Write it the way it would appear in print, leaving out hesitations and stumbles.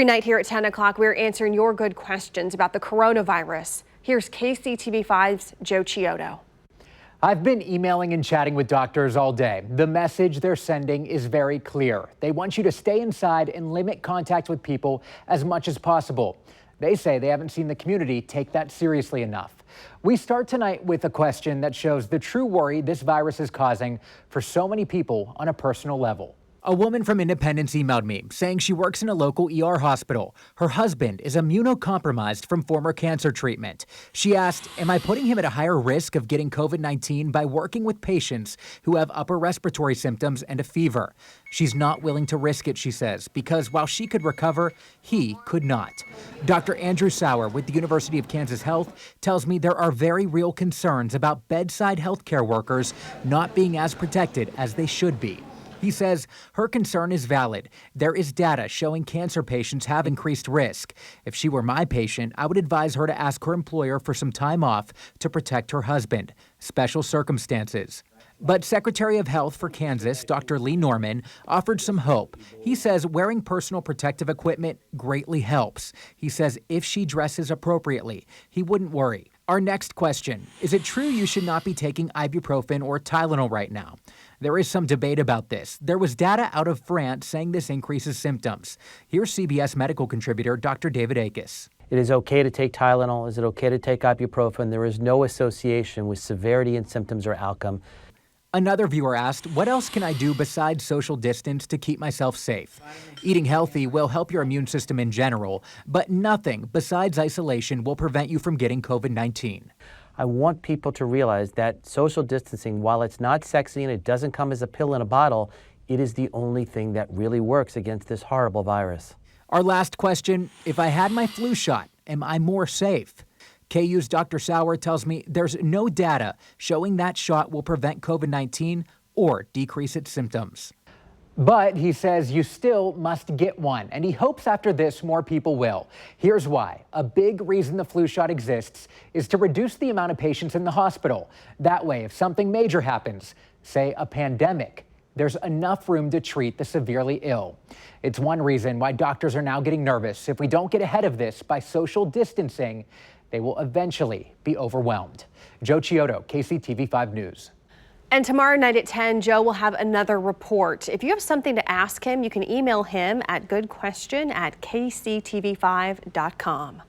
Every night here at 10 o'clock, we're answering your good questions about the coronavirus. Here's KCTV5's Joe Chiodo. I've been emailing and chatting with doctors all day. The message they're sending is very clear. They want you to stay inside and limit contact with people as much as possible. They say they haven't seen the community take that seriously enough. We start tonight with a question that shows the true worry this virus is causing for so many people on a personal level. A woman from Independence emailed me saying she works in a local ER hospital. Her husband is immunocompromised from former cancer treatment. She asked, am I putting him at a higher risk of getting COVID-19 by working with patients who have upper respiratory symptoms and a fever? She's not willing to risk it, she says, because while she could recover, he could not. Dr. Andrew Sauer with the University of Kansas Health tells me there are very real concerns about bedside healthcare workers not being as protected as they should be. He says her concern is valid. There is data showing cancer patients have increased risk. If she were my patient, I would advise her to ask her employer for some time off to protect her husband. Special circumstances. But Secretary of Health for Kansas, Dr. Lee Norman, offered some hope. He says wearing personal protective equipment greatly helps. He says if she dresses appropriately, he wouldn't worry. Our next question, is it true you should not be taking ibuprofen or Tylenol right now? There is some debate about this. There was data out of France saying this increases symptoms. Here's CBS medical contributor Dr. David Akes. It is okay to take Tylenol. Is it okay to take ibuprofen? There is no association with severity in symptoms or outcome. Another viewer asked, what else can I do besides social distance to keep myself safe? Eating healthy will help your immune system in general, but nothing besides isolation will prevent you from getting COVID-19. I want people to realize that social distancing, while it's not sexy and it doesn't come as a pill in a bottle, it is the only thing that really works against this horrible virus. Our last question, if I had my flu shot, am I more safe? KU's Dr. Sauer tells me there's no data showing that shot will prevent COVID-19 or decrease its symptoms. But he says you still must get one, and he hopes after this more people will. Here's why. A big reason the flu shot exists is to reduce the amount of patients in the hospital. That way, if something major happens, say a pandemic, there's enough room to treat the severely ill. It's one reason why doctors are now getting nervous. If we don't get ahead of this by social distancing, they will eventually be overwhelmed. Joe Chiodo, KCTV5 News. And tomorrow night at 10, Joe will have another report. If you have something to ask him, you can email him at goodquestion@kctv5.com.